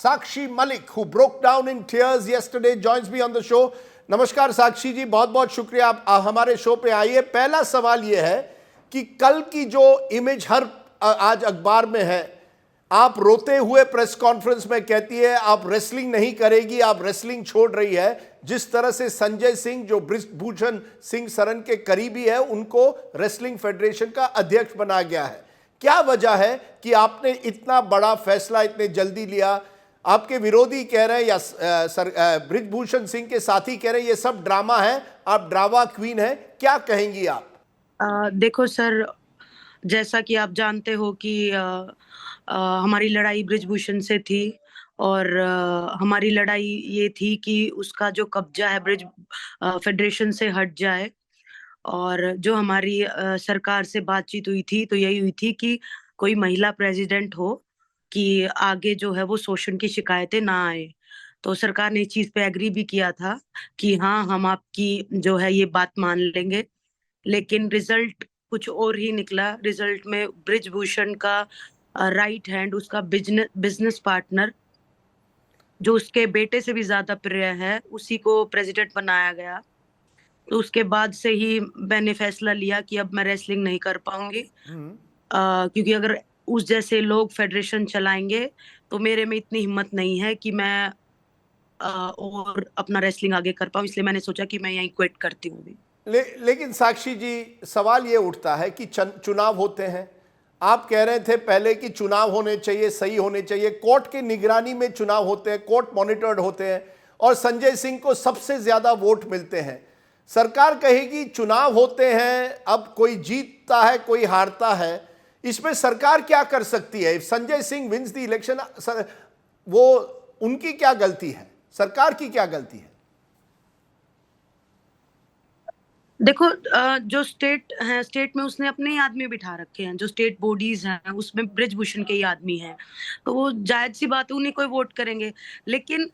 Sakshi Malik, who broke down in tears yesterday, joins me on the show. नमस्कार साक्षी जी, बहुत बहुत शुक्रिया आप हमारे शो पे आइए। पहला सवाल ये है कि कल की जो इमेज हर आज अखबार में है, आप रोते हुए प्रेस कॉन्फ्रेंस में कहती है आप रेसलिंग नहीं करेगी, आप रेसलिंग छोड़ रही है। जिस तरह से संजय सिंह जो बृजभूषण सिंह सरन के करीबी है, उनको रेसलिंग फेडरेशन का अध्यक्ष बनाया गया है। क्या वजह है कि आपने इतना बड़ा फैसला इतने जल्दी लिया? आपके विरोधी कह रहे हैं या बृजभूषण सिंह के साथी कह रहे हैं ये सब ड्रामा है, आप ड्रामा क्वीन है, क्या कहेंगी आप? देखो सर, जैसा कि आप जानते हो कि हमारी लड़ाई बृजभूषण से थी और हमारी लड़ाई ये थी कि उसका जो कब्जा है ब्रिज फेडरेशन से हट जाए। और जो हमारी सरकार से बातचीत हुई थी तो यही हुई थी कि कोई महिला प्रेसिडेंट हो कि आगे जो है वो शोषण की शिकायतें ना आए। तो सरकार ने इस चीज पे एग्री भी किया था कि हाँ, हम आपकी जो है ये बात मान लेंगे। लेकिन रिजल्ट कुछ और ही निकला। रिजल्ट में बृजभूषण का राइट हैंड, उसका बिजनेस पार्टनर, जो उसके बेटे से भी ज्यादा प्रिय है, उसी को प्रेसिडेंट बनाया गया। तो उसके बाद से ही मैंने फैसला लिया कि अब मैं रेसलिंग नहीं कर पाऊंगी, क्योंकि अगर उस जैसे लोग फेडरेशन चलाएंगे तो मेरे में इतनी हिम्मत नहीं है कि मैं और अपना रेसलिंग आगे कर पाऊं। इसलिए मैंने सोचा कि मैं यहीं क्विट करती हूँ अभी। लेकिन साक्षी जी, सवाल ये उठता है कि चुनाव होते हैं, आप कह रहे थे पहले कि चुनाव होने चाहिए, सही होने चाहिए, कोर्ट की निगरानी में चुनाव होते हैं, कोर्ट मॉनिटर्ड होते हैं और संजय सिंह को सबसे ज्यादा वोट मिलते हैं। सरकार कहेगी चुनाव होते हैं, अब कोई जीतता है कोई हारता है, इसमें सरकार क्या कर सकती है? Sanjay Singh wins the election, वो उनकी क्या गलती है, सरकार की क्या गलती है? देखो, जो स्टेट है, स्टेट में उसने अपने ही आदमी बिठा रखे हैं। जो स्टेट बॉडीज हैं उसमें बृजभूषण के ही आदमी हैं, तो वो जायज सी बात है, उन्हीं को वोट करेंगे। लेकिन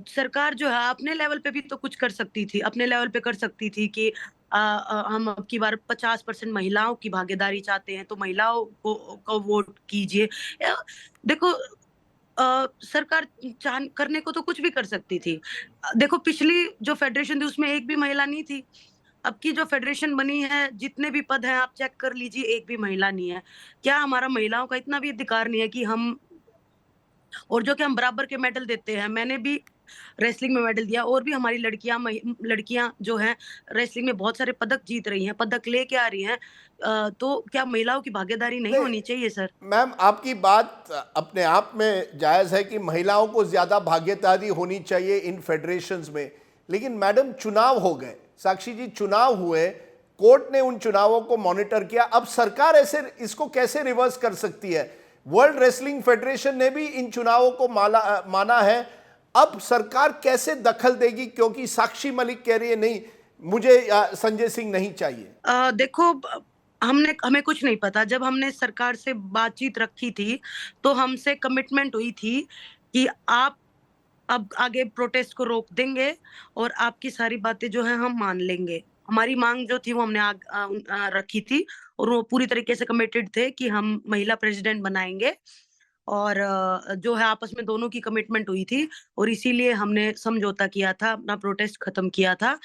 सरकार जो है अपने लेवल पे भी तो कुछ कर सकती थी। अपने लेवल पे कर सकती थी कि हम अब की बार 50% महिलाओं की भागीदारी चाहते हैं तो महिलाओं को वोट कीजिए। देखो, सरकार चाह करने को तो कुछ भी कर सकती थी। देखो, पिछली जो फेडरेशन थी उसमें एक भी महिला नहीं थी। अब की जो फेडरेशन बनी है, जितने भी पद हैं आप चेक कर लीजिए, एक भी महिला नहीं है। क्या हमारा महिलाओं का इतना भी अधिकार नहीं है कि हम, और जो कि हम बराबर के मेडल देते हैं। मैंने भी रेसलिंग में मेडल दिया और भी हमारी लड़कियां जो हैं रेसलिंग में बहुत सारे पदक जीत रही हैं, पदक लेके आ रही हैं। तो क्या महिलाओं की भागीदारी नहीं नहीं होनी चाहिए सर? मैम, आपकी बात अपने आप में जायज़ है कि महिलाओं को ज़्यादा भागीदारी होनी चाहिए इन फेडरेशंस में, लेकिन मैडम चुनाव हो गए, साक्षी जी चुनाव हुए, कोर्ट ने उन चुनावों को मॉनिटर किया, अब सरकार ऐसे इसको कैसे रिवर्स कर सकती है? वर्ल्ड रेसलिंग फेडरेशन ने भी इन चुनावों को माना है, अब सरकार कैसे दखल देगी? क्योंकि साक्षी मलिक कह रही है नहीं, मुझे संजय सिंह नहीं चाहिए। देखो, हमें कुछ नहीं पता। जब हमने सरकार से बातचीत रखी थी तो हमसे कमिटमेंट हुई थी कि आप अब आगे प्रोटेस्ट को रोक देंगे और आपकी सारी बातें जो है हम मान लेंगे। हमारी मांग जो थी वो हमने रखी थी और वो पूरी तरीके से कमिटेड थे कि हम महिला प्रेसिडेंट बनाएंगे। और जो है आपस में दोनों की कमिटमेंट हुई थी और इसीलिए हमने समझौता किया था, अपना प्रोटेस्ट खत्म किया था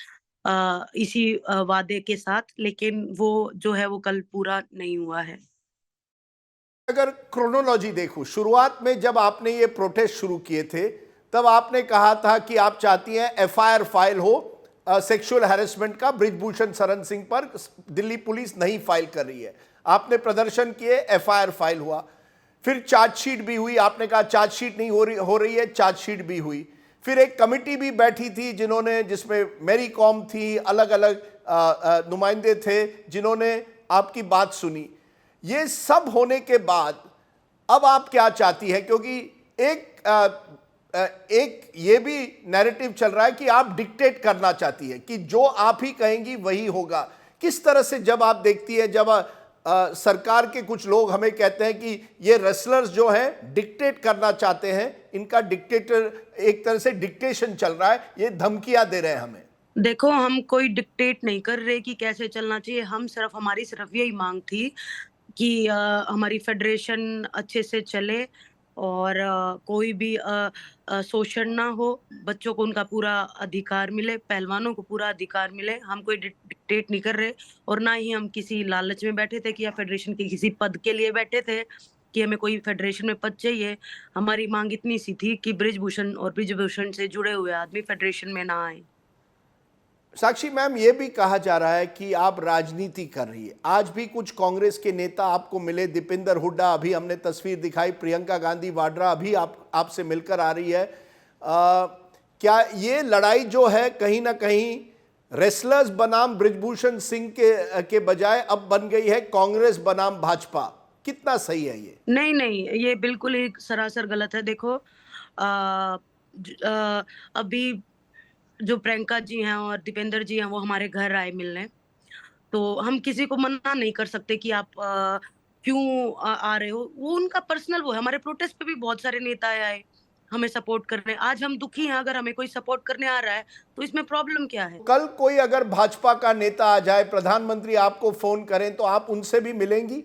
इसी वादे के साथ। लेकिन वो जो है वो कल पूरा नहीं हुआ है। अगर क्रोनोलॉजी देखूं, शुरुआत में जब आपने ये प्रोटेस्ट शुरू किए थे तब आपने कहा था कि आप चाहती हैं एफआईआर फाइल हो सेक्सुअल हैरेसमेंट का ब्रिजभूषण शरण सिंह पर, दिल्ली पुलिस नहीं फाइल कर रही है। आपने प्रदर्शन किए, एफआईआर फाइल हुआ, फिर चार्जशीट भी हुई, आपने कहा चार्जशीट नहीं हो रही है, चार्जशीट भी हुई। फिर एक कमिटी भी बैठी थी जिसमें मैरी कॉम थी, अलग अलग नुमाइंदे थे जिन्होंने आपकी बात सुनी। ये सब होने के बाद अब आप क्या चाहती है? क्योंकि एक ये भी नैरेटिव चल रहा है कि आप डिक्टेट करना चाहती है कि जो आप ही कहेंगी वही होगा। किस तरह से जब आप देखती है, जब सरकार के कुछ लोग हमें कहते हैं कि ये रेसलर्स जो हैं डिक्टेट करना चाहते हैं, इनका डिक्टेटर एक तरह से डिक्टेशन चल रहा है, ये धमकियां दे रहे हैं हमें? देखो, हम कोई डिक्टेट नहीं कर रहे कि कैसे चलना चाहिए। हमारी सिर्फ यही मांग थी कि हमारी फेडरेशन अच्छे से चले, और कोई भी शोषण ना हो, बच्चों को उनका पूरा अधिकार मिले, पहलवानों को पूरा अधिकार मिले। हम कोई डिक्टेट नहीं कर रहे और ना ही हम किसी लालच में बैठे थे कि या फेडरेशन के किसी पद के लिए बैठे थे कि हमें कोई फेडरेशन में पद चाहिए। हमारी मांग इतनी सी थी कि बृजभूषण और बृजभूषण से जुड़े हुए आदमी फेडरेशन में ना आए। साक्षी मैम, ये भी कहा जा रहा है कि आप राजनीति कर रही है। आज भी कुछ कांग्रेस के नेता आपको मिले, दीपेंद्र हुड्डा, अभी हमने तस्वीर दिखाई, प्रियंका गांधी वाड्रा अभी आपसे मिलकर आ रही है। क्या ये लड़ाई जो है कहीं ना कहीं रेसलर्स बनाम बृजभूषण सिंह के बजाय अब बन गई है कांग्रेस बनाम भाजपा? कितना सही है ये? नहीं, नहीं, ये बिल्कुल ही सरासर गलत है। देखो अभी जो प्रियंका जी हैं और दीपेंद्र जी हैं वो हमारे घर आए मिलने, तो हम किसी को मना नहीं कर सकते कि आप क्यों आ रहे हो। वो उनका पर्सनल वो है। हमारे प्रोटेस्ट पे भी बहुत सारे नेता आए हमें सपोर्ट करने। आज हम दुखी हैं, अगर हमें कोई सपोर्ट करने आ रहा है तो इसमें प्रॉब्लम क्या है? कल कोई अगर भाजपा का नेता आ जाए, प्रधानमंत्री आपको फोन करें, तो आप उनसे भी मिलेंगी?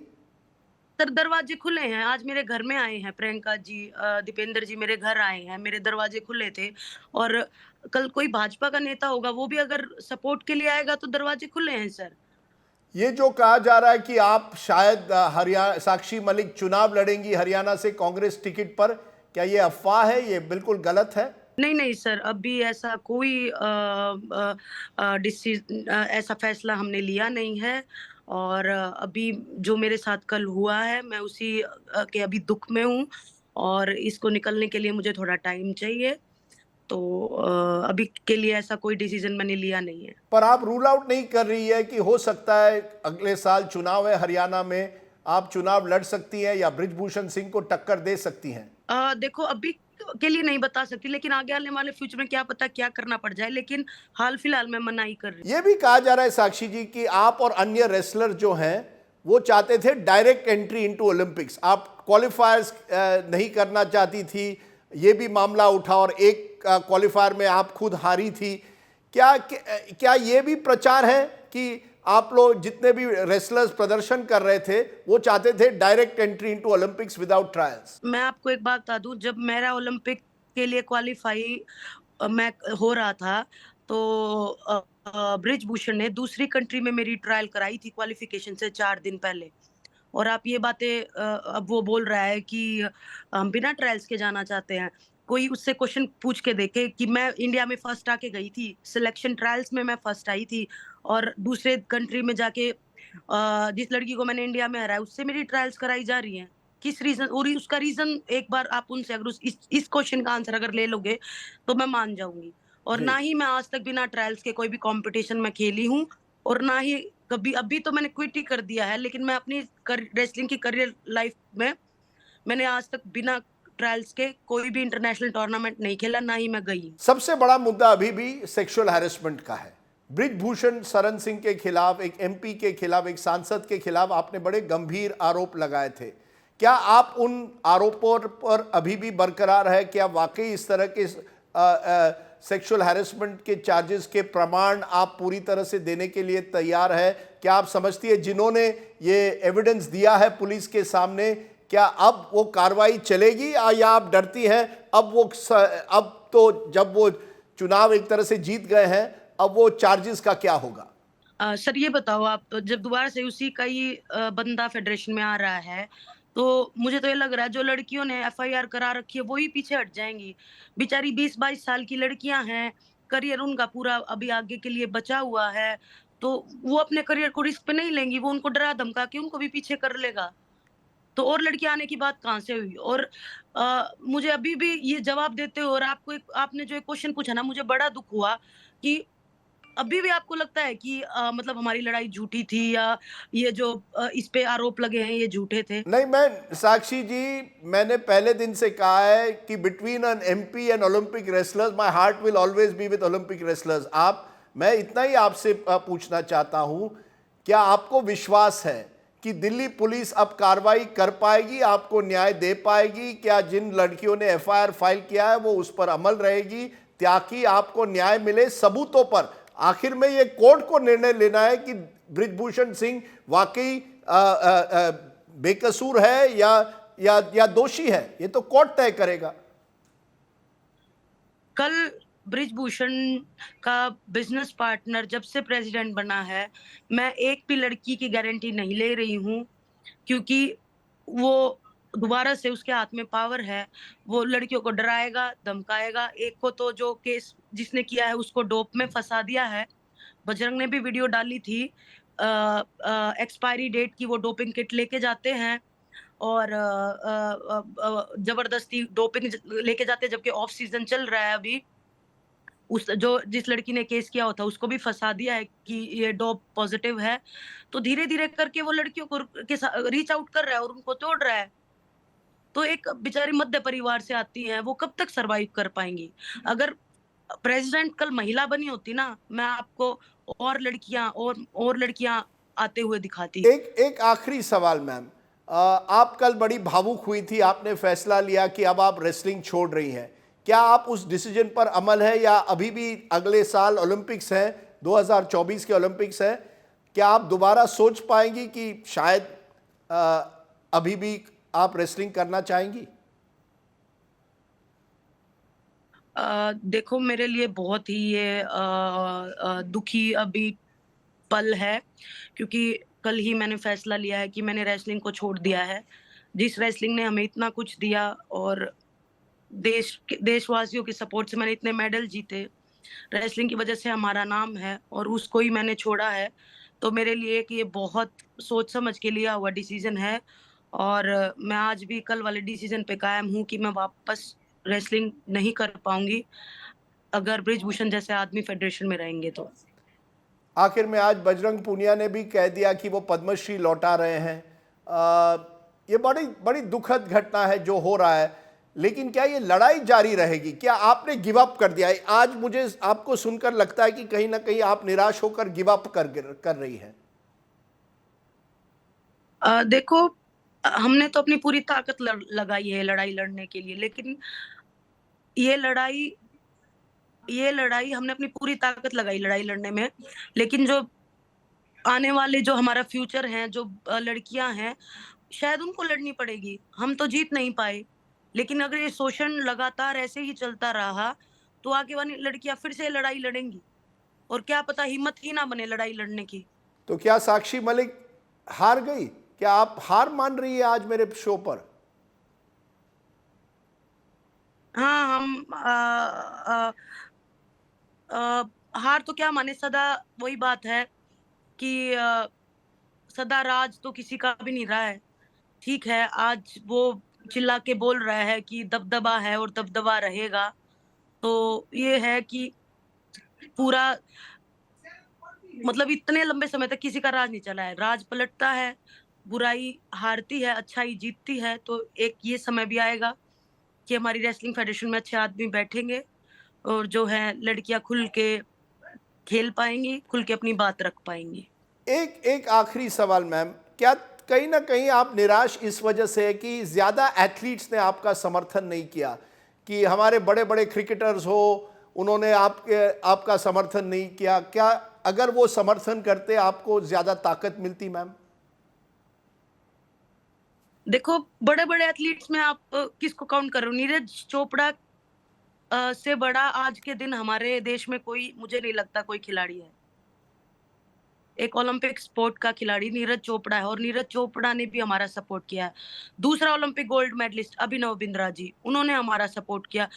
सर दरवाजे खुले हैं। आज मेरे घर में आए हैं प्रियंका जी, दीपेंद्र जी मेरे घर आए हैं, मेरे दरवाजे खुले थे। और कल कोई भाजपा का नेता होगा, वो भी अगर सपोर्ट के लिए आएगा तो दरवाजे खुले हैं सर। ये जो कहा जा रहा है कि आप शायद हरियाणा, साक्षी मलिक चुनाव लड़ेंगी हरियाणा से कांग्रेस टिकट पर, क्या ये अफवाह है? ये बिल्कुल गलत है। नहीं, नहीं सर, अभी ऐसा कोई ऐसा फैसला हमने लिया नहीं है। और अभी जो मेरे साथ कल हुआ है, मैं उसी के अभी दुःख में हूँ और इसको निकलने के लिए मुझे थोड़ा टाइम चाहिए। तो अभी के लिए ऐसा कोई डिसीज़न मैंने लिया नहीं है। पर आप रूल आउट नहीं कर रही है कि हो सकता है अगले साल चुनाव है हरियाणा में, आप चुनाव लड़ सकती हैं या बृजभूषण सिंह को टक्कर दे सकती हैं? देखो अभी के लिए नहीं बता सकती, लेकिन आगे आने वाले फ्यूचर में क्या पता क्या करना पड़ जाए, लेकिन हाल फिलहाल मैं मना ही कर रही हूँ। ये भी कहा जा रहा है साक्षी जी कि आप और अन्य रेसलर जो हैं वो चाहते थे डायरेक्ट एंट्री इनटू ओलंपिक्स, आप क्वालिफायर्स नहीं करना चाहती थी। ये भी मामला उठा और एक क्वालिफायर में आप खुद हारी थी। क्या ये भी प्रचार है कि आप लोग जितने भी रेसलर्स प्रदर्शन कर रहे थे वो चाहते थे direct entry into Olympics without trials? मैं आपको एक बात बता दूं, जब मेरा ओलंपिक के लिए क्वालिफाई मैं हो रहा था, तो बृजभूषण ने दूसरी कंट्री में मेरी ट्रायल कराई थी क्वालिफिकेशन से 4 दिन पहले। और आप ये बातें अब वो बोल रहा है कि हम बिना ट्रायल्स के जाना चाहते हैं। कोई उससे क्वेश्चन पूछ के देखे कि मैं इंडिया में फर्स्ट आके गई थी, सिलेक्शन ट्रायल्स में मैं फर्स्ट आई थी और दूसरे कंट्री में जाके जिस लड़की को मैंने इंडिया में हराया उससे मेरी ट्रायल्स कराई जा रही हैं। किस रीजन, और उसका रीजन एक बार आप उनसे अगर इस क्वेश्चन का आंसर अगर ले लोगे तो मैं मान जाऊंगी। और जी। ना ही मैं आज तक बिना ट्रायल्स के कोई भी कंपटीशन में खेली हूँ और ना ही कभी, अभी तो मैंने क्विट ही कर दिया है, लेकिन मैं अपनी रेसलिंग की करियर लाइफ में मैंने आज तक बिना ट्रायल्स के कोई भी इंटरनेशनल टूर्नामेंट नहीं खेला, ना ही मैं गई। सबसे बड़ा मुद्दा अभी भी सेक्सुअल हैरेसमेंट का है। बृजभूषण शरण सिंह के खिलाफ, एक एमपी के खिलाफ, एक सांसद के खिलाफ आपने बड़े गंभीर आरोप लगाए थे। क्या आप उन आरोपों पर अभी भी बरकरार है? क्या वाकई इस तरह के सेक्सुअल हैरेसमेंट के चार्जेस के प्रमाण आप पूरी तरह से देने के लिए तैयार है? क्या आप समझती है जिन्होंने ये एविडेंस दिया है पुलिस के सामने, क्या अब वो कार्रवाई चलेगी या आप डरती हैं अब तो जब वो चुनाव एक तरह से जीत गए हैं, अब वो चार्जेस का क्या होगा? सर ये बताओ, आप जब दोबारा से उसी का ही बंदा फेडरेशन में आ रहा है, तो मुझे तो ये लग रहा है जो लड़कियों ने एफआईआर करा रखी है वो ही पीछे हट जाएंगी। बेचारी 20-22 साल की लड़कियां हैं, करियर उनका पूरा अभी आगे के लिए बचा हुआ है, तो वो अपने करियर को रिस्क पे नहीं लेंगी, वो उनको डरा धमका के उनको भी पीछे कर लेगा। तो और लड़की आने की बात कहाँ से हुई? और मुझे अभी भी ये जवाब देते हो और आपने जो एक क्वेश्चन पूछा ना, मुझे बड़ा दुःख हुआ कि अभी भी आपको लगता है कि मतलब हमारी लड़ाई झूठी थी या ये जो इस पे आरोप लगे हैं ये झूठे थे? नहीं, मैं साक्षी जी, मैंने पहले दिन से कहा है कि between an MP and Olympic wrestlers my heart will always be with Olympic wrestlers. मैं इतना ही आपसे पूछना चाहता हूं, क्या आपको विश्वास है कि दिल्ली पुलिस अब कार्रवाई कर पाएगी, आपको न्याय दे पाएगी? क्या जिन लड़कियों ने एफआईआर फाइल किया है वो उस पर अमल रहेगी ताकि आपको न्याय मिले सबूतों पर? आखिर में ये कोर्ट को निर्णय लेना है कि बृजभूषण सिंह वाकई बेकसूर है या दोषी है, ये तो कोर्ट तय करेगा। कल ब्रिजभूषण का बिजनेस पार्टनर जब से प्रेसिडेंट बना है, मैं एक भी लड़की की गारंटी नहीं ले रही हूँ, क्योंकि वो दोबारा से उसके हाथ में पावर है। वो लड़कियों को डराएगा, धमकाएगा। एक को तो जो केस जिसने किया है उसको डोप में फंसा दिया है। बजरंग ने भी वीडियो डाली थी एक्सपायरी डेट की, वो डोपिंग किट लेके जाते हैं और जबरदस्ती डोपिंग लेके जाते हैं, जबकि ऑफ सीजन चल रहा है अभी। उस जो जिस लड़की ने केस किया होता उसको भी फंसा दिया है कि ये डोप पॉजिटिव है। तो धीरे धीरे करके वो लड़कियों को रीच आउट कर रहा है और उनको तोड़ रहा है। तो एक बेचारी मध्य परिवार से आती है, वो कब तक सरवाइव कर पाएंगी? अगर प्रेसिडेंट कल महिला बनी होती ना, मैं आपको और लड़कियां आते हुए दिखाती। एक एक आखिरी सवाल मैम, आप कल बड़ी भावुक हुई थी, आपने फैसला लिया कि अब आप रेसलिंग छोड़ रही हैं। क्या आप उस डिसीजन पर अमल है, या अभी भी अगले साल ओलंपिक्स हैं, 2024 के ओलंपिक्स हैं, क्या आप दोबारा सोच पाएंगी कि शायद अभी भी आप रेसलिंग करना चाहेंगी? देखो, मेरे लिए बहुत ही ये दुखी अभी पल है, क्योंकि कल ही मैंने फैसला लिया है कि मैंने रेसलिंग को छोड़ दिया है। जिस रेसलिंग ने हमें इतना कुछ दिया और देशवासियों की सपोर्ट से मैंने इतने मेडल जीते, रेसलिंग की वजह से हमारा नाम है और उसको ही मैंने छोड़ा है। तो मेरे लिए कि ये बहुत सोच समझ के लिया हुआ डिसीजन है और मैं आज भी कल वाले डिसीजन पे कायम हूँ कि मैं वापस रेसलिंग नहीं कर पाऊंगी अगर ब्रिजभूषण जैसे आदमी फेडरेशन में रहेंगे तो। आखिर में आज बजरंग पूनिया ने भी कह दिया कि वो पद्मश्री लौटा रहे हैं। ये बड़ी बड़ी दुखद घटना है जो हो रहा है, लेकिन क्या ये लड़ाई जारी रहेगी? क्या आपने गिव अप कर दिया है? आज मुझे आपको सुनकर लगता है कि कहीं ना कहीं आप निराश होकर गिव अप कर रही हैं। देखो, हमने तो अपनी पूरी ताकत लगाई है लड़ाई लड़ने के लिए, लेकिन ये लड़ाई ये लड़ाई हमने अपनी पूरी ताकत लगाई लड़ाई लड़ने में, लेकिन जो आने वाले जो हमारा फ्यूचर है, जो लड़कियां हैं, शायद उनको लड़नी पड़ेगी। हम तो जीत नहीं पाए, लेकिन अगर ये शोषण लगातार ऐसे ही चलता रहा तो आगे वाली लड़कियां फिर से लड़ाई लड़ेंगी और क्या पता हिम्मत ही ना बने लड़ाई लड़ने की। तो क्या साक्षी मलिक हार गई? क्या आप हार मान रही है आज मेरे शो पर? हाँ, हम अ, हार तो क्या माने, सदा वही बात है कि सदा राज तो किसी का भी नहीं रहा है। ठीक है, आज वो चिल्ला के बोल रहा है कि दबदबा है और दबदबा रहेगा। तो ये है कि पूरा मतलब इतने लंबे समय तक किसी का राज नहीं चला है। राज पलटता है, बुराई हारती है, अच्छाई जीतती है। तो एक ये समय भी आएगा कि हमारी रेसलिंग फेडरेशन में अच्छे आदमी बैठेंगे और जो है लड़कियां खुल के खेल पाएंगी, खुल के अपनी बात रख पाएंगी। एक एक आखिरी सवाल मैम, क्या कहीं ना कहीं आप निराश इस वजह से है कि ज़्यादा एथलीट्स ने आपका समर्थन नहीं किया? कि हमारे बड़े बड़े क्रिकेटर्स हो, उन्होंने आपका समर्थन नहीं किया। क्या अगर वो समर्थन करते आपको ज़्यादा ताकत मिलती मैम? देखो, बड़े बड़े एथलीट्स में आप किसको काउंट कर रहे हो? नीरज चोपड़ा से बड़ा आज के दिन हमारे देश में कोई, मुझे नहीं लगता कोई खिलाड़ी है। एक ओलंपिक स्पोर्ट का खिलाड़ी नीरज चोपड़ा है और नीरज चोपड़ा ने भी हमारा सपोर्ट किया है। दूसरा Olympic gold medallist Abhinav Bindra ji, उन्होंने हमारा सपोर्ट किया।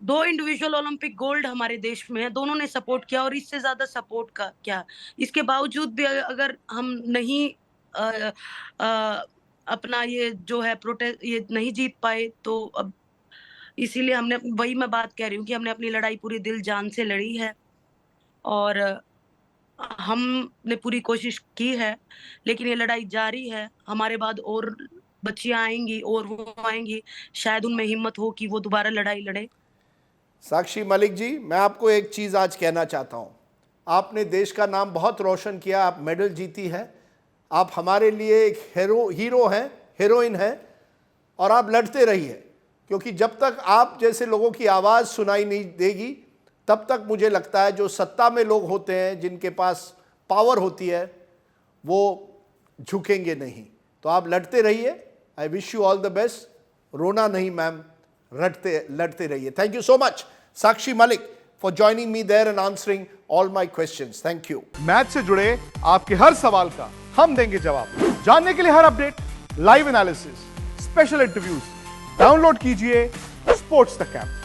2 इंडिविजुअल ओलंपिक गोल्ड हमारे देश में है, दोनों ने सपोर्ट किया और इससे ज्यादा सपोर्ट का क्या? इसके बावजूद भी अगर हम नहीं अ, अ, अपना ये जो है प्रोटेस्ट ये नहीं जीत पाए, तो अब इसीलिए हमने वही मैं बात कह रही हूँ कि हमने अपनी लड़ाई पूरी दिल जान से लड़ी है और हमने पूरी कोशिश की है, लेकिन ये लड़ाई जारी है। हमारे बाद और बच्चियां आएंगी और वो आएंगी, शायद उनमें हिम्मत हो कि वो दोबारा लड़ाई लड़े। साक्षी मलिक जी, मैं आपको एक चीज़ आज कहना चाहता हूँ। आपने देश का नाम बहुत रोशन किया, आप मेडल जीती है, आप हमारे लिए एक हीरो हैं, हीरोइन हैं, और आप लड़ते रहिए, क्योंकि जब तक आप जैसे लोगों की आवाज़ सुनाई नहीं देगी, तब तक मुझे लगता है जो सत्ता में लोग होते हैं, जिनके पास पावर होती है, वो झुकेंगे नहीं। तो आप लड़ते रहिए, I wish you all the best. रोना नहीं मैम, लड़ते रहिए. Thank you so much Sakshi Malik for joining me there and answering all my questions. Thank you. Match से जुड़े आपके हर सवाल का हम देंगे जवाब. जानने के लिए हर update, live analysis, special interviews, download कीजिए स्पोर्ट्स तक ऐप.